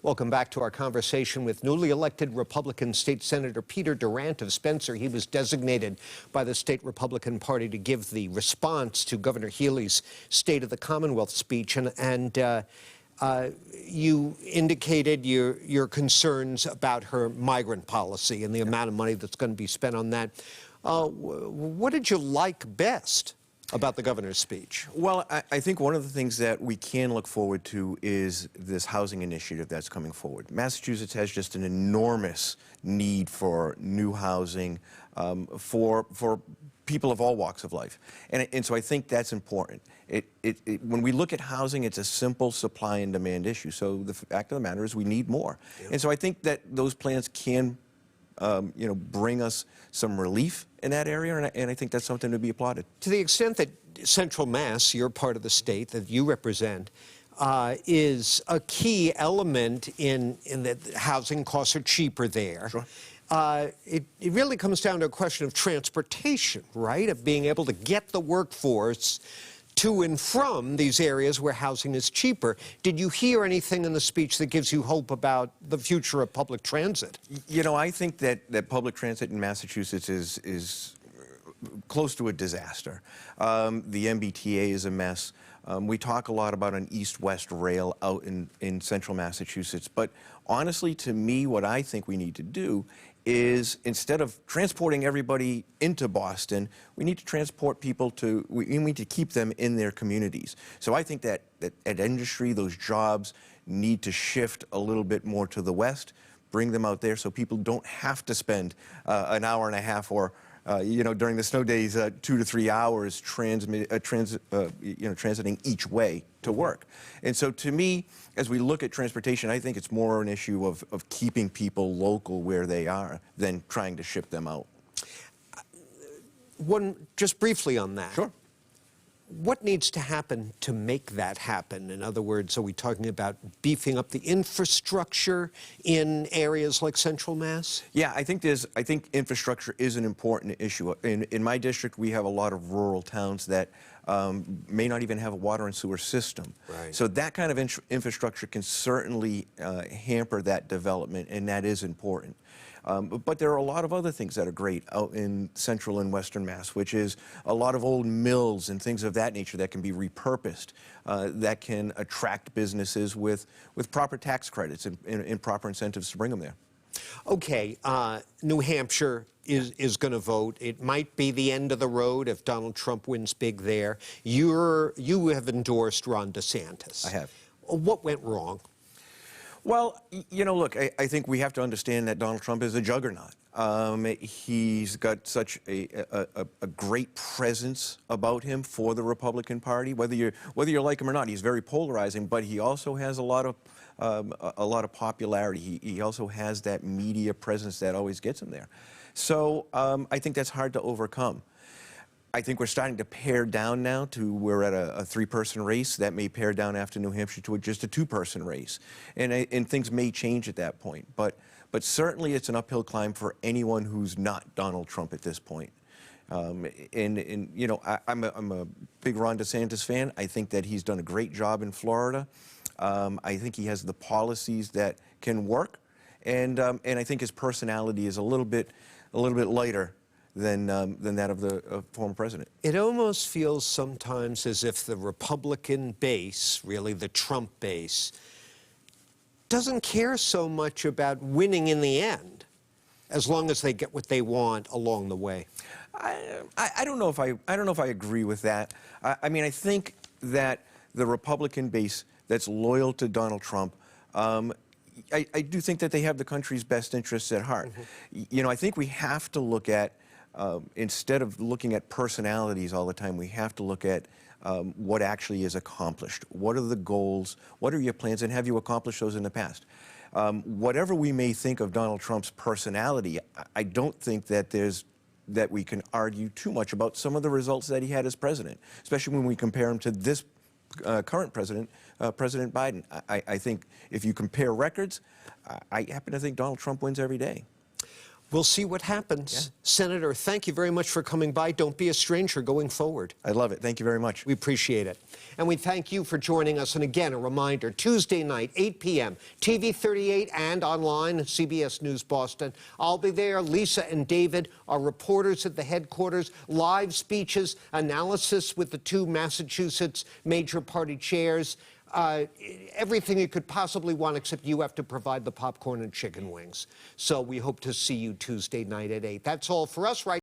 Welcome back to our conversation with newly elected Republican State Senator Peter Durant of Spencer. He was designated by the state Republican Party to give the response to Governor Healey's State of the Commonwealth speech. And you indicated your concerns about her migrant policy and the amount of money that's going to be spent on that. What did you like best about the governor's speech? Well, I think one of the things that we can look forward to is this housing initiative that's coming forward. Massachusetts has just an enormous need for new housing for people of all walks of life. And so I think that's important. When we look at housing, it's a simple supply and demand issue. So the fact of the matter is we need more. Yeah. And so I think that those plans can bring us some relief in that area, and I think that's something to be applauded. To the extent that Central Mass, your part of the state that you represent, is a key element in that housing costs are cheaper there. Sure. It really comes down to a question of transportation, right? Of being able to get the workforce to and from these areas where housing is cheaper. Did you hear anything in the speech that gives you hope about the future of public transit? You know, I think that public transit in Massachusetts is close to a disaster. The MBTA is a mess. We talk a lot about an east-west rail out in central Massachusetts, but honestly, to me, what I think we need to do is, instead of transporting everybody into Boston, we need to transport people we need to keep them in their communities. So I think that industry, those jobs, need to shift a little bit more to the west, bring them out there so people don't have to spend an hour and a half or during the snow days, 2 to 3 hours transiting each way to work. And so to me, as we look at transportation, I think it's more an issue of keeping people local where they are than trying to ship them out. Just briefly on that. Sure. What needs to happen to make that happen? In other words, are we talking about beefing up the infrastructure in areas like Central Mass? Yeah, I think infrastructure is an important issue. In my district, we have a lot of rural towns that may not even have a water and sewer system. Right. So that kind of infrastructure can certainly hamper that development, and that is important. But there are a lot of other things that are great out in central and western Mass, which is a lot of old mills and things of that nature that can be repurposed, that can attract businesses with proper tax credits and proper incentives to bring them there. Okay, New Hampshire is going to vote. It might be the end of the road if Donald Trump wins big there. You have endorsed Ron DeSantis. I have. What went wrong? Well, look, I think we have to understand that Donald Trump is a juggernaut. He's got such a great presence about him for the Republican Party. Whether you like him or not, he's very polarizing, but he also has a lot of popularity. He also has that media presence that always gets him there. So I think that's hard to overcome. I think we're starting to pare down now to we're at a 3-person race. That may pare down after New Hampshire to just a 2-person race. And things may change at that point. But certainly it's an uphill climb for anyone who's not Donald Trump at this point. I'm a big Ron DeSantis fan. I think that he's done a great job in Florida. I think he has the policies that can work. And I think his personality is a little bit lighter than that of the former president. It almost feels sometimes as if the Republican base, really the Trump base, doesn't care so much about winning in the end, as long as they get what they want along the way. I don't know if I agree with that. I mean, I think that the Republican base that's loyal to Donald Trump, I do think that they have the country's best interests at heart. Mm-hmm. I think we have to look at instead of looking at personalities all the time, we have to look at what actually is accomplished. What are the goals? What are your plans? And have you accomplished those in the past? Whatever we may think of Donald Trump's personality, I don't think that we can argue too much about some of the results that he had as president, especially when we compare him to this current president, President Biden. I think if you compare records, I happen to think Donald Trump wins every day. We'll see what happens. Yeah. Senator, thank you very much for coming by. Don't be a stranger going forward. I love it. Thank you very much. We appreciate it. And we thank you for joining us. And again, a reminder, Tuesday night, 8 p.m., TV 38 and online at CBS News Boston. I'll be there. Lisa and David are reporters at the headquarters, live speeches, analysis with the two Massachusetts major party chairs. Everything you could possibly want, except you have to provide the popcorn and chicken wings. So we hope to see you Tuesday night at 8. That's all for us right